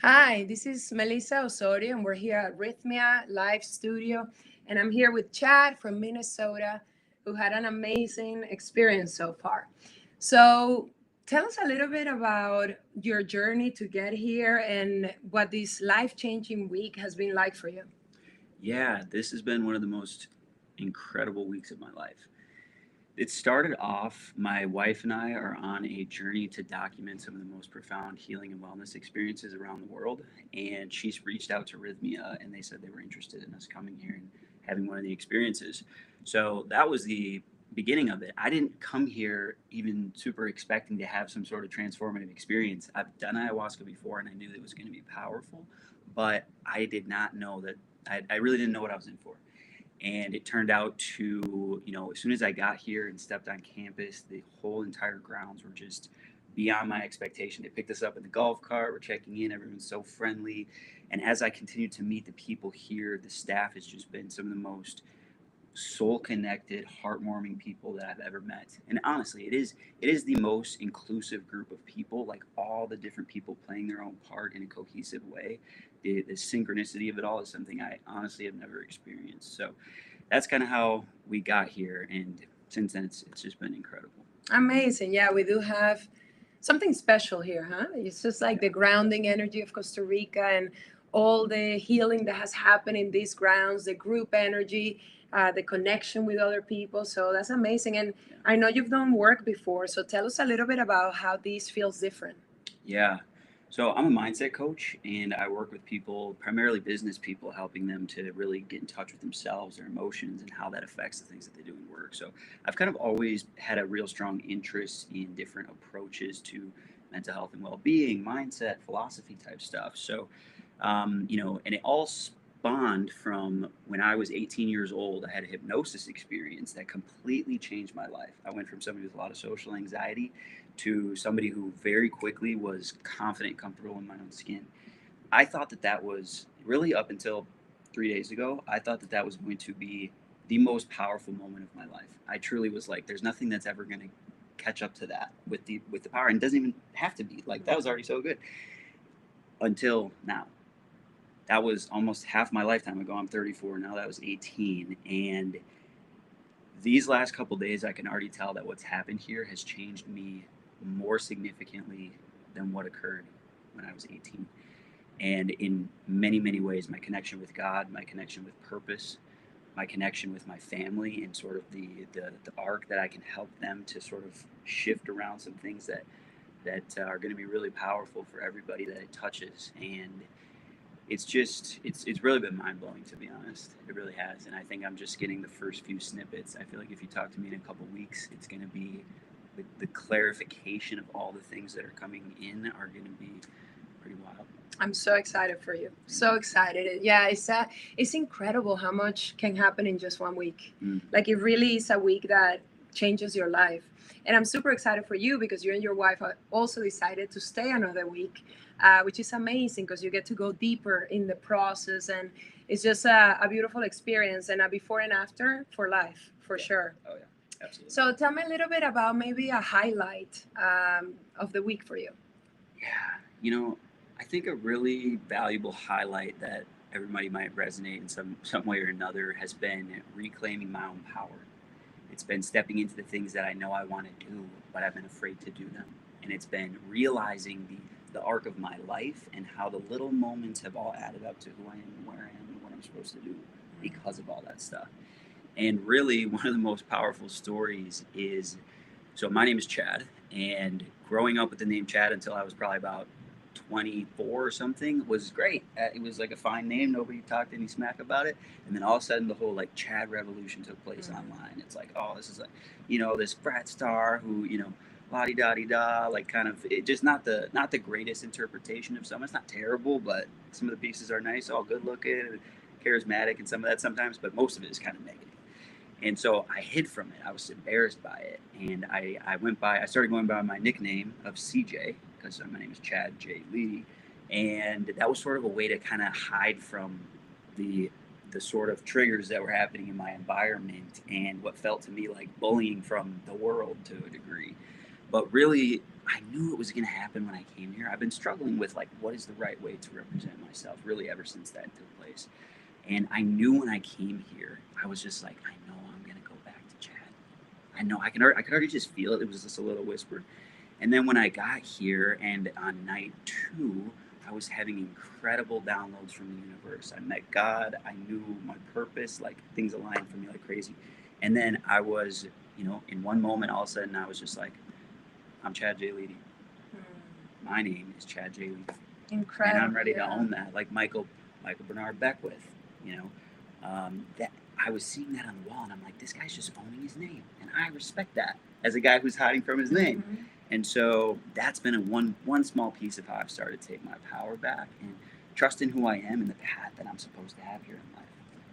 Hi, this is Melissa Osorio, and we're here at Rythmia Live Studio. And I'm here with Chad from Minnesota, who had an amazing experience so far. So, tell us a little bit about your journey to get here and what this life changing week has been like for you. Yeah, this has been one of the most incredible weeks of my life. It started off, my wife and I are on a journey to document some of the most profound healing and wellness experiences around the world. And she's reached out to Rhythmia and they said they were interested in us coming here and having one of the experiences. So that was the beginning of it. I didn't come here even super expecting to have some sort of transformative experience. I've done ayahuasca before and I knew that it was going to be powerful, but I did not know that, I really didn't know what I was in for. And it turned out to, as soon as I got here and stepped on campus, the whole entire grounds were just beyond my expectation. They picked us up in the golf cart, we're checking in, everyone's so friendly. And as I continued to meet the people here, the staff has just been some of the most soul connected, heartwarming people that I've ever met. And honestly, it is the most inclusive group of people, like all the different people playing their own part in a cohesive way. The synchronicity of it all is something I honestly have never experienced. So that's kind of how we got here, and since then it's just been incredible. Amazing. Yeah, we do have something special here, huh? It's just like Yeah. the grounding energy of Costa Rica and all the healing that has happened in these grounds, the group energy, the connection with other people. So that's amazing. And Yeah. I know you've done work before. So tell us a little bit about how this feels different. Yeah. So I'm a mindset coach and I work with people, primarily business people, helping them to really get in touch with themselves, their emotions, and how that affects the things that they do in work. So I've kind of always had a real strong interest in different approaches to mental health and well-being, mindset, philosophy type stuff. So, and it all spawned from when I was 18 years old. I had a hypnosis experience that completely changed my life. I went from somebody with a lot of social anxiety to somebody who very quickly was confident, comfortable in my own skin. I thought that that was really up until 3 days ago. I thought that that was going to be the most powerful moment of my life. I truly was like, there's nothing that's ever going to catch up to that with the power, and it doesn't even have to be like that was already so good until now. That was almost half my lifetime ago. I'm 34 now. That was 18, and these last couple days, I can already tell that what's happened here has changed me more significantly than what occurred when I was 18. And in many, many ways, my connection with God, my connection with purpose, my connection with my family, and sort of the arc that I can help them to sort of shift around some things that are going to be really powerful for everybody that it touches. And it's really been mind blowing, to be honest. It really has, and I think I'm just getting the first few snippets. I feel like if you talk to me in a couple weeks, it's going to be the clarification of all the things that are coming in are going to be pretty wild. I'm so excited for you. Thank So you. excited. Yeah, it's incredible how much can happen in just 1 week. Mm, Like it really is a week that changes your life. And I'm super excited for you because you and your wife are also decided to stay another week, which is amazing because you get to go deeper in the process, and it's just a beautiful experience and a before and after for life for yeah. sure. Oh yeah. Absolutely. So tell me a little bit about maybe a highlight of the week for you. Yeah. I think a really valuable highlight that everybody might resonate in some way or another has been reclaiming my own power. It's been stepping into the things that I know I want to do, but I've been afraid to do them. And it's been realizing the arc of my life and how the little moments have all added up to who I am and where I am and what I'm supposed to do because of all that stuff. And really, one of the most powerful stories is, so my name is Chad, and growing up with the name Chad until I was probably about 24 or something was great. It was like a fine name. Nobody talked any smack about it. And then all of a sudden, the whole like Chad revolution took place online. It's like, oh, this is like, this frat star who, la di da di da, like kind of it, just not the greatest interpretation of someone. It's not terrible, but some of the pieces are nice, all good looking, and charismatic, and some of that sometimes, but most of it is kind of negative. And so I hid from it. I was embarrassed by it. And I started going by my nickname of CJ because my name is Chad J. Lee. And that was sort of a way to kind of hide from the, the sort of triggers that were happening in my environment and what felt to me like bullying from the world to a degree. But really, I knew it was going to happen when I came here. I've been struggling with like, what is the right way to represent myself really ever since that took place. And I knew when I came here, I was just like, I know I'm going to go back to Chad. I know I could already just feel it. It was just a little whisper. And then when I got here and on night 2, I was having incredible downloads from the universe. I met God. I knew my purpose, like things aligned for me like crazy. And then I was, in one moment, all of a sudden, I was just like, I'm Chad J. Leedy. My name is Chad J. Leedy. Incredible. And I'm ready to own that, like Michael Bernard Beckwith. That I was seeing that on the wall, and I'm like, this guy's just owning his name, and I respect that as a guy who's hiding from his name. Mm-hmm. And so that's been one small piece of how I've started to take my power back and trust in who I am and the path that I'm supposed to have here in life.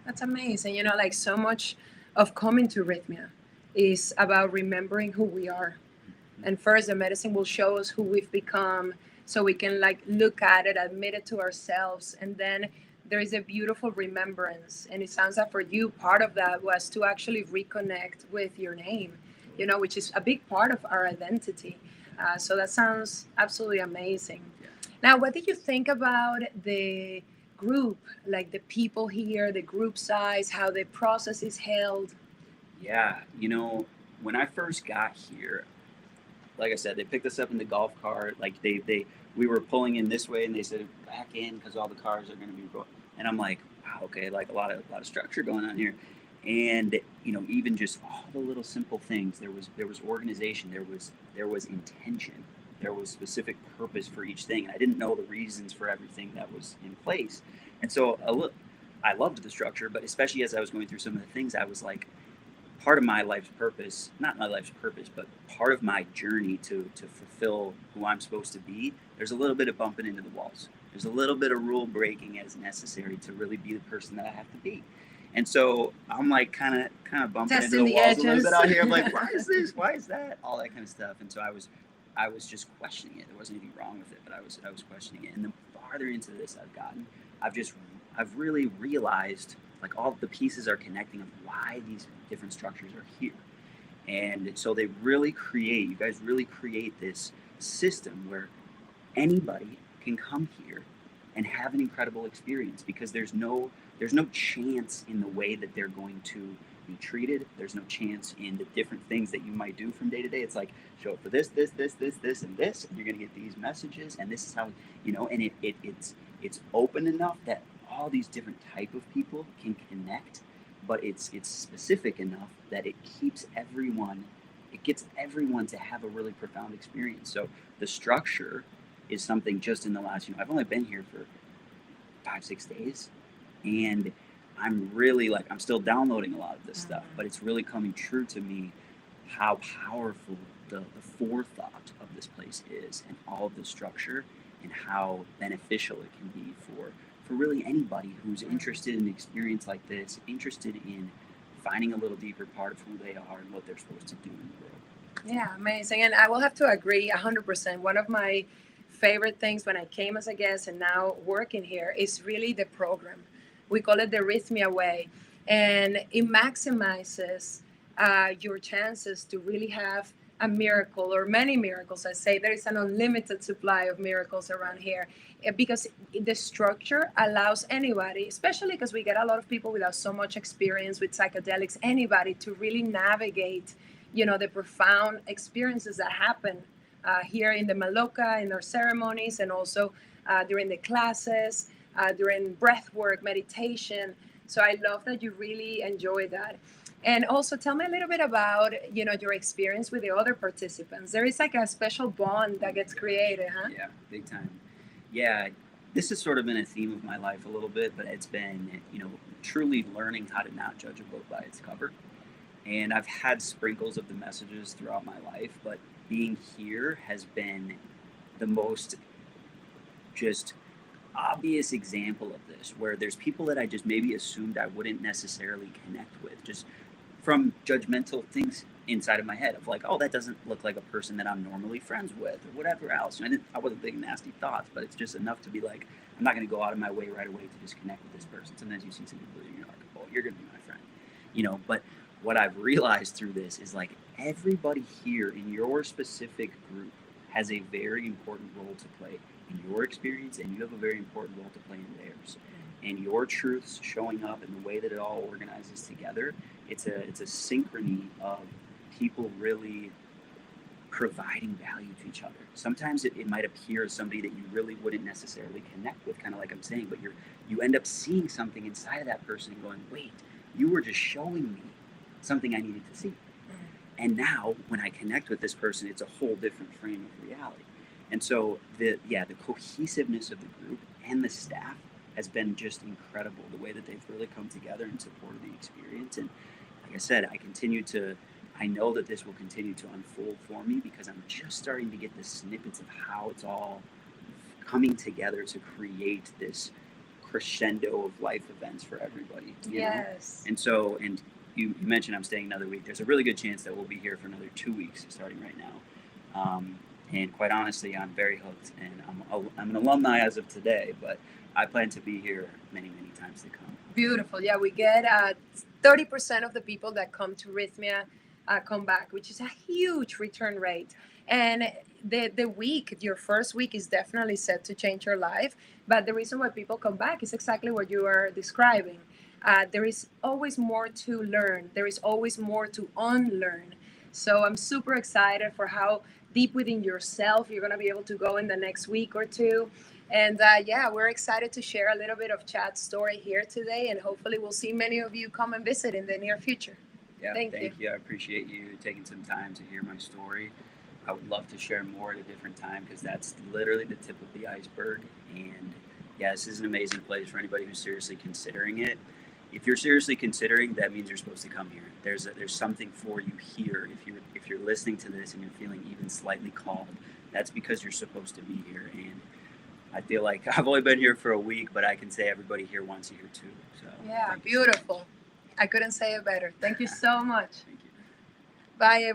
That's amazing. Like so much of coming to Rhythmia is about remembering who we are. And first, the medicine will show us who we've become so we can like look at it, admit it to ourselves. And then there is a beautiful remembrance. And it sounds like for you, part of that was to actually reconnect with your name, which is a big part of our identity. So that sounds absolutely amazing. Now, what did you think about the group, like the people here, the group size, how the process is held? Yeah, when I first got here, like I said, they picked us up in the golf cart. Like we were pulling in this way, and they said back in because all the cars are going to be going. And I'm like, wow, okay, like a lot of structure going on here. And even just all the little simple things. There was organization. There was intention. There was specific purpose for each thing, and I didn't know the reasons for everything that was in place. And so I loved the structure, but especially as I was going through some of the things, I was like, part of my life's purpose, not my life's purpose, but part of my journey to fulfill who I'm supposed to be, there's a little bit of bumping into the walls. There's a little bit of rule breaking as necessary to really be the person that I have to be. And so I'm like kind of bumping Testing into the walls edges. a little bit out here. I'm like, why is this? Why is that? All that kind of stuff. And so I was just questioning it. There wasn't anything wrong with it, but I was questioning it. And the farther into this I've gotten, I've really realized like all the pieces are connecting of why these different structures are here. And so you guys really create this system where anybody can come here and have an incredible experience because there's no chance in the way that they're going to be treated. There's no chance in the different things that you might do from day to day. It's like, show up for this, and this, and you're going to get these messages, and this is how, and it's open enough that all these different type of people can connect, but it's specific enough that it gets everyone to have a really profound experience. So the structure is something just in the last, I've only been here for 5-6 days, and I'm really I'm still downloading a lot of this stuff, but it's really coming true to me how powerful the forethought of this place is and all of the structure and how beneficial it can be for really anybody who's interested in an experience like this, interested in finding a little deeper part of who they are and what they're supposed to do in the world. Yeah, amazing. And I will have to agree 100%. One of my favorite things when I came as a guest and now working here is really the program. We call it the Rythmia way. And it maximizes your chances to really have a miracle or many miracles. I say there is an unlimited supply of miracles around here because the structure allows anybody, especially because we get a lot of people without so much experience with psychedelics, anybody to really navigate, the profound experiences that happen here in the Maloka, in our ceremonies, and also during the classes, during breath work, meditation. So I love that you really enjoy that. And also tell me a little bit about, your experience with the other participants. There is like a special bond that gets created, huh? Yeah, big time. Yeah, this has sort of been a theme of my life a little bit, but it's been, truly learning how to not judge a book by its cover. And I've had sprinkles of the messages throughout my life, but being here has been the most just obvious example of this, where there's people that I just maybe assumed I wouldn't necessarily connect with, just from judgmental things inside of my head of like, oh, that doesn't look like a person that I'm normally friends with or whatever else. And I wasn't thinking nasty thoughts, but it's just enough to be like, I'm not going to go out of my way right away to just connect with this person. Sometimes you see some people and you're like, oh, you're going to be my friend, but what I've realized through this is like everybody here in your specific group has a very important role to play in your experience, and you have a very important role to play in theirs. And your truths showing up and the way that it all organizes together, it's a synchrony of people really providing value to each other. Sometimes it might appear as somebody that you really wouldn't necessarily connect with, kind of like I'm saying, but you end up seeing something inside of that person and going, wait, you were just showing me something I needed to see. And now when I connect with this person, it's a whole different frame of reality. And so the cohesiveness of the group and the staff has been just incredible, the way that they've really come together and supported the experience. And like I said, I know that this will continue to unfold for me, because I'm just starting to get the snippets of how it's all coming together to create this crescendo of life events for everybody. You know? And so, and you mentioned I'm staying another week. There's a really good chance that we'll be here for another 2 weeks starting right now. And quite honestly, I'm very hooked, and I'm an alumni as of today, but I plan to be here many, many times to come. Beautiful. Yeah, we get 30% of the people that come to Rythmia come back, which is a huge return rate. And your first week is definitely set to change your life. But the reason why people come back is exactly what you are describing. There is always more to learn. There is always more to unlearn. So I'm super excited for how deep within yourself you're going to be able to go in the next week or two. And we're excited to share a little bit of Chad's story here today. And hopefully we'll see many of you come and visit in the near future. Yeah, thank you. I appreciate you taking some time to hear my story. I would love to share more at a different time, because that's literally the tip of the iceberg. And yeah, this is an amazing place for anybody who's seriously considering it. If you're seriously considering, that means you're supposed to come here. There's something for you here. If you're listening to this and you're feeling even slightly called, that's because you're supposed to be here. And I feel like I've only been here for a week, but I can say everybody here wants you here too. So yeah, beautiful. I couldn't say it better. Thank you so much. Thank you. Bye, everyone.